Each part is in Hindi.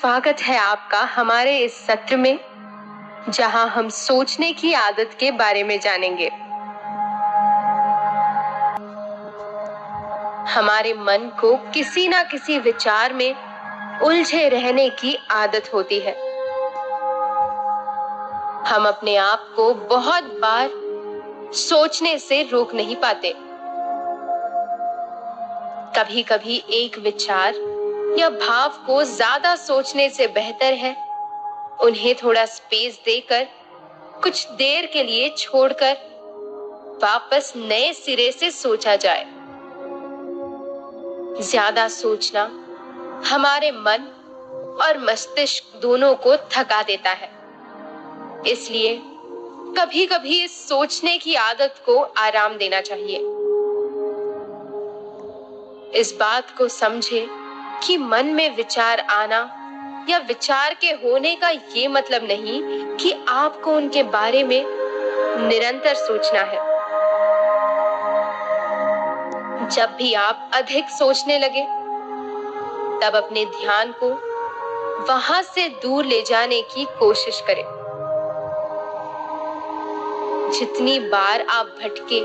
स्वागत है आपका हमारे इस सत्र में, जहां हम सोचने की आदत के बारे में जानेंगे। हमारे मन को किसी ना किसी विचार में उलझे रहने की आदत होती है। हम अपने आप को बहुत बार सोचने से रोक नहीं पाते। कभी कभी एक विचार या भाव को ज्यादा सोचने से बेहतर है उन्हें थोड़ा स्पेस देकर, कुछ देर के लिए छोड़कर वापस नए सिरे से सोचा जाए। ज्यादा सोचना हमारे मन और मस्तिष्क दोनों को थका देता है। इसलिए कभी कभी इस सोचने की आदत को आराम देना चाहिए। इस बात को समझे कि मन में विचार आना या विचार के होने का ये मतलब नहीं कि आपको उनके बारे में निरंतर सोचना है। जब भी आप अधिक सोचने लगे, तब अपने ध्यान को वहां से दूर ले जाने की कोशिश करें। जितनी बार आप भटके,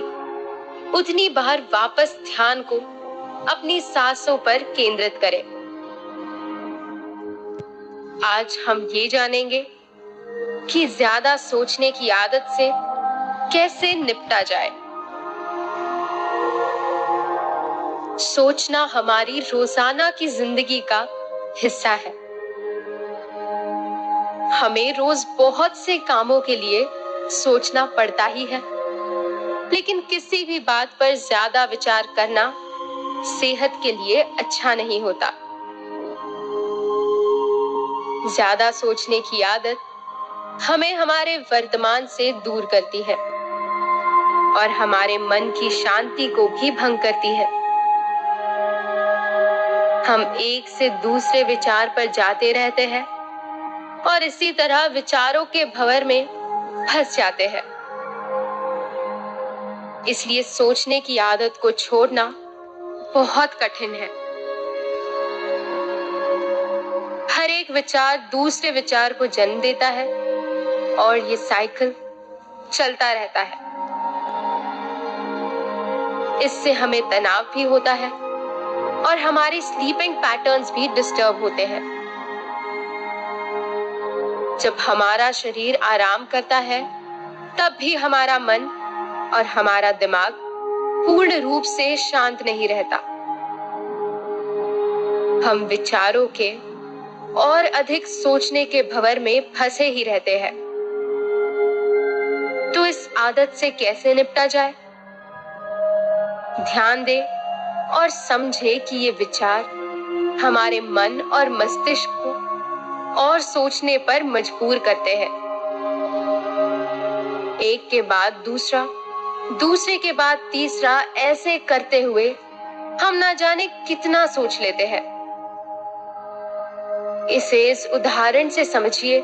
उतनी बार वापस ध्यान को अपनी सांसों पर केंद्रित करें। आज हम ये जानेंगे कि ज्यादा सोचने की आदत से कैसे निपटा जाए। सोचना हमारी रोजाना की जिंदगी का हिस्सा है। हमें रोज बहुत से कामों के लिए सोचना पड़ता ही है, लेकिन किसी भी बात पर ज्यादा विचार करना सेहत के लिए अच्छा नहीं होता। ज्यादा सोचने की आदत हमें हमारे वर्तमान से दूर करती है और हमारे मन की शांति को भी भंग करती है। हम एक से दूसरे विचार पर जाते रहते हैं और इसी तरह विचारों के भंवर में फंस जाते हैं। इसलिए सोचने की आदत को छोड़ना बहुत कठिन है। हर एक विचार दूसरे विचार को जन्म देता है और ये साइकिल चलता रहता है। इससे हमें तनाव भी होता है और हमारे स्लीपिंग पैटर्न्स भी डिस्टर्ब होते हैं। जब हमारा शरीर आराम करता है, तब भी हमारा मन और हमारा दिमाग पूर्ण रूप से शांत नहीं रहता। हम विचारों के और अधिक सोचने के भंवर में फंसे ही रहते हैं। तो इस आदत से कैसे निपटा जाए? ध्यान दें और समझे कि ये विचार हमारे मन और मस्तिष्क को और सोचने पर मजबूर करते हैं। एक के बाद दूसरा, दूसरे के बाद तीसरा, ऐसे करते हुए हम ना जाने कितना सोच लेते हैं। इसे इस उदाहरण से समझिए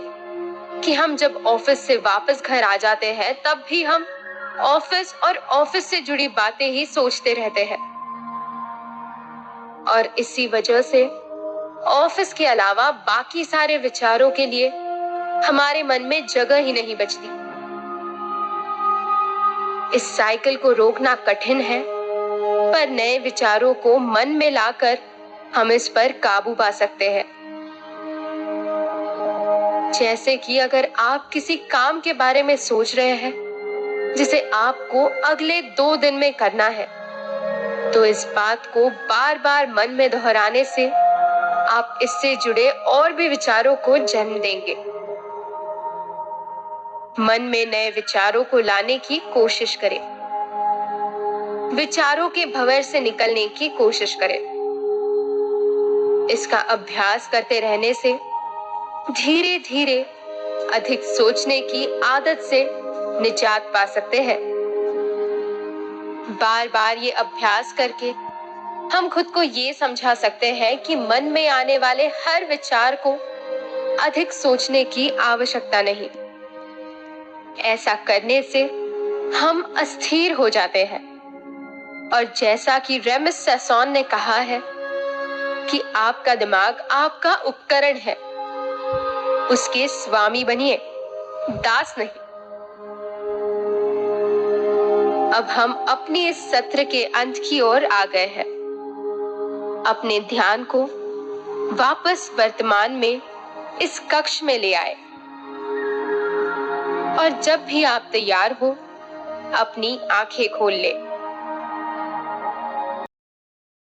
कि हम जब ऑफिस से वापस घर आ जाते हैं, तब भी हम ऑफिस और ऑफिस से जुड़ी बातें ही सोचते रहते हैं और इसी वजह से ऑफिस के अलावा बाकी सारे विचारों के लिए हमारे मन में जगह ही नहीं बचती। इस साइकिल को रोकना कठिन है, पर नए विचारों को मन में लाकर हम इस पर काबू पा सकते हैं। जैसे कि अगर आप किसी काम के बारे में सोच रहे हैं जिसे आपको अगले 2 दिन में करना है, तो इस बात को बार बार मन में दोहराने से आप इससे जुड़े और भी विचारों को जन्म देंगे। मन में नए विचारों को लाने की कोशिश करें। विचारों के भंवर से निकलने की कोशिश करें। इसका अभ्यास करते रहने से धीरे धीरे अधिक सोचने की आदत से निजात पा सकते हैं। बार बार ये अभ्यास करके हम खुद को ये समझा सकते हैं कि मन में आने वाले हर विचार को अधिक सोचने की आवश्यकता नहीं। ऐसा करने से हम अस्थिर हो जाते हैं और जैसा कि रेमिस सैसॉन ने कहा है कि आपका दिमाग आपका उपकरण है उसके स्वामी बनिए, दास नहीं। अब हम अपने इस सत्र के अंत की ओर आ गए हैं। अपने ध्यान को वापस वर्तमान में इस कक्ष में ले आए और जब भी आप तैयार हो अपनी आंखें खोल ले।